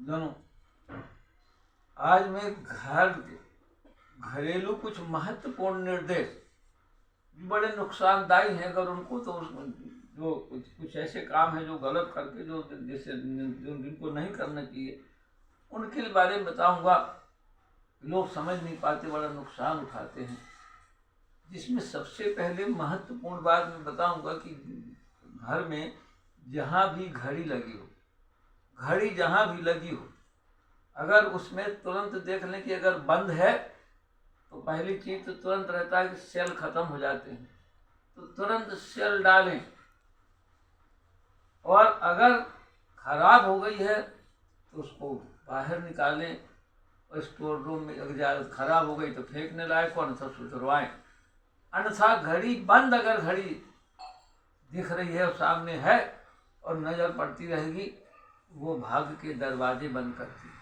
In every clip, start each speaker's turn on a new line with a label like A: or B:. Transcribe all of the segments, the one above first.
A: दोनों आज मैं घरेलू कुछ महत्वपूर्ण निर्देश बड़े नुकसानदायी हैं, अगर उनको तो जो कुछ ऐसे काम है जो गलत करके जो जैसे जिनको नहीं करना चाहिए उनके बारे में बताऊंगा। लोग समझ नहीं पाते, बड़ा नुकसान उठाते हैं। जिसमें सबसे पहले महत्वपूर्ण बात मैं बताऊंगा कि घर में जहाँ भी घड़ी लगी हो, घड़ी जहाँ भी लगी हो, अगर उसमें तुरंत देख लें कि अगर बंद है तो पहली चीज तो तुरंत रहता है कि सेल खत्म हो जाते हैं, तो तुरंत सेल डालें। और अगर खराब हो गई है तो उसको बाहर निकालें और स्टोर रूम में, अगर खराब हो गई तो फेंकने लायक हो, अन्यथा सुधरवाएं। अन्यथा घड़ी बंद, अगर घड़ी दिख रही है और सामने है और नजर पड़ती रहेगी, वो भाग्य के दरवाजे बंद करती है।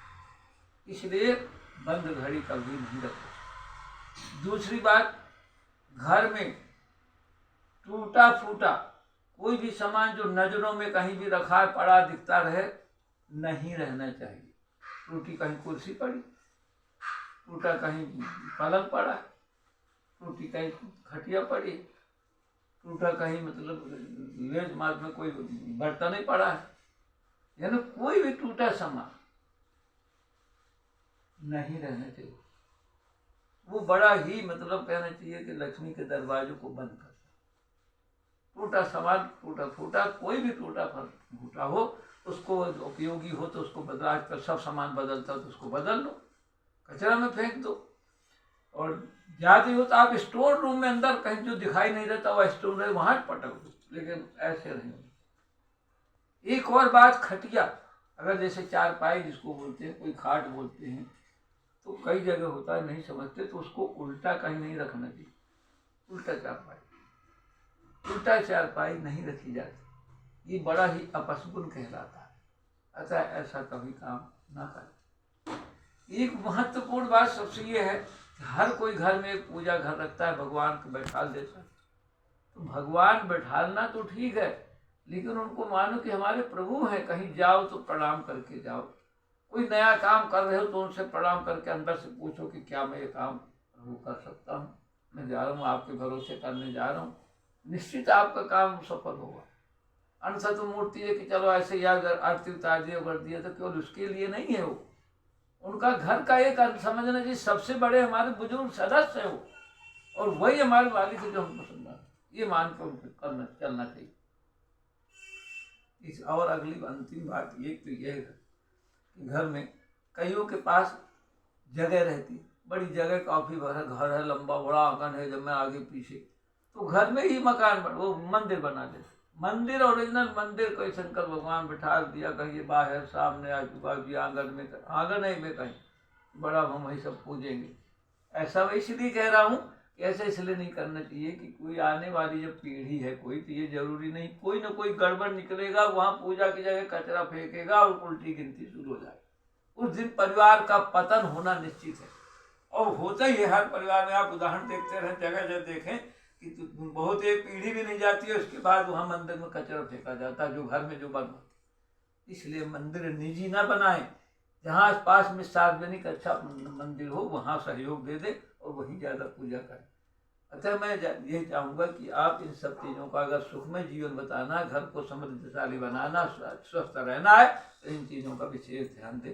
A: इसलिए बंद घड़ी कभी नहीं रखो। दूसरी बात, घर में टूटा फूटा कोई भी सामान जो नजरों में कहीं भी रखा पड़ा दिखता रहे, नहीं रहना चाहिए। टूटी कहीं कुर्सी पड़ी, टूटा कहीं पलंग पड़ा, टूटी कहीं खटिया पड़ी, टूटा कहीं मतलब लेज मार्ग में कोई बर्तन नहीं पड़ा है, यानी कोई भी टूटा सामान नहीं रहना चाहिए। वो बड़ा ही मतलब कहना चाहिए कि लक्ष्मी के दरवाजों को बंद कर। टूटा सामान, टूटा फूटा, कोई भी टूटा फूटा हो, उसको उपयोगी हो तो उसको बदला कर, सब सामान बदलता हो तो उसको बदल लो, कचरा में फेंक दो। और ज्यादा हो तो आप स्टोर रूम में अंदर कहीं जो दिखाई नहीं देता वह स्टोर में वहां पटक दो, लेकिन ऐसे नहीं। एक और बात, खटिया अगर जैसे चारपाई जिसको बोलते हैं, कोई खाट बोलते हैं, तो कई जगह होता है नहीं समझते, तो उसको उल्टा कहीं नहीं रखना चाहिए। उल्टा चारपाई नहीं रखी जाती, ये बड़ा ही अपशकुन कहलाता है। अतः ऐसा कभी काम ना करें। एक महत्वपूर्ण बात सबसे ये है कि हर कोई घर में एक पूजा घर रखता है, भगवान को बैठाल देता है। तो भगवान बैठालना तो ठीक है, लेकिन उनको मानो कि हमारे प्रभु हैं। कहीं जाओ तो प्रणाम करके जाओ। कोई नया काम कर रहे हो तो उनसे प्रणाम करके अंदर से पूछो कि क्या मैं ये काम प्रभु कर सकता हूँ, मैं जा रहा हूँ आपके भरोसे करने जा रहा हूँ, निश्चित आपका काम सफल होगा। अन्यथा तो मूर्ति है कि चलो ऐसे याद आरती उतार दिया कर दिया, तो केवल उसके लिए नहीं है वो, उनका घर का एक समझना चाहिए सबसे बड़े हमारे बुजुर्ग सदस्य है वो, और वही हमारे मालिक है जो हमको सुनना, ये मान कर उनको करना चलना चाहिए। इस और अगली अंतिम बात ये तो यह है कि घर में कईयों के पास जगह रहती है, बड़ी जगह, काफी बड़ा घर है, लंबा बड़ा आंगन है, जब मैं आगे पीछे, तो घर में ही मकान वो मंदिर बना देते। मंदिर, ओरिजिनल मंदिर कोई शंकर भगवान बिठा दिया, कहीं बाहर सामने आजू बाजू आंगन में, आंगन है में कहीं बड़ा हम वही सब पूजेंगे। ऐसा मैं इसलिए कह रहा हूँ कि ऐसा इसलिए नहीं करना चाहिए कि कोई आने वाली जब पीढ़ी है कोई, तो ये जरूरी नहीं कोई ना कोई गड़बड़ निकलेगा, वहाँ पूजा की जगह कचरा फेंकेगा और उल्टी गिनती शुरू हो जाएगी। उस दिन परिवार का पतन होना निश्चित है, और होता ही है हर परिवार में। आप उदाहरण देखते रहें, जगह जगह देखें कि बहुत एक पीढ़ी भी नहीं जाती है उसके बाद वहाँ मंदिर में कचरा फेंका जाता है जो घर में जो बना। इसलिए मंदिर निजी ना बनाएं, जहाँ पास में सार्वजनिक अच्छा मंदिर हो वहाँ सहयोग दे दे और वहीं ज़्यादा पूजा करें। अतः मैं ये चाहूँगा कि आप इन सब चीज़ों का, अगर सुखमय जीवन बताना, घर को समृद्धशाली बनाना, स्वस्थ रहना है, तो इन चीज़ों का विशेष ध्यान दें।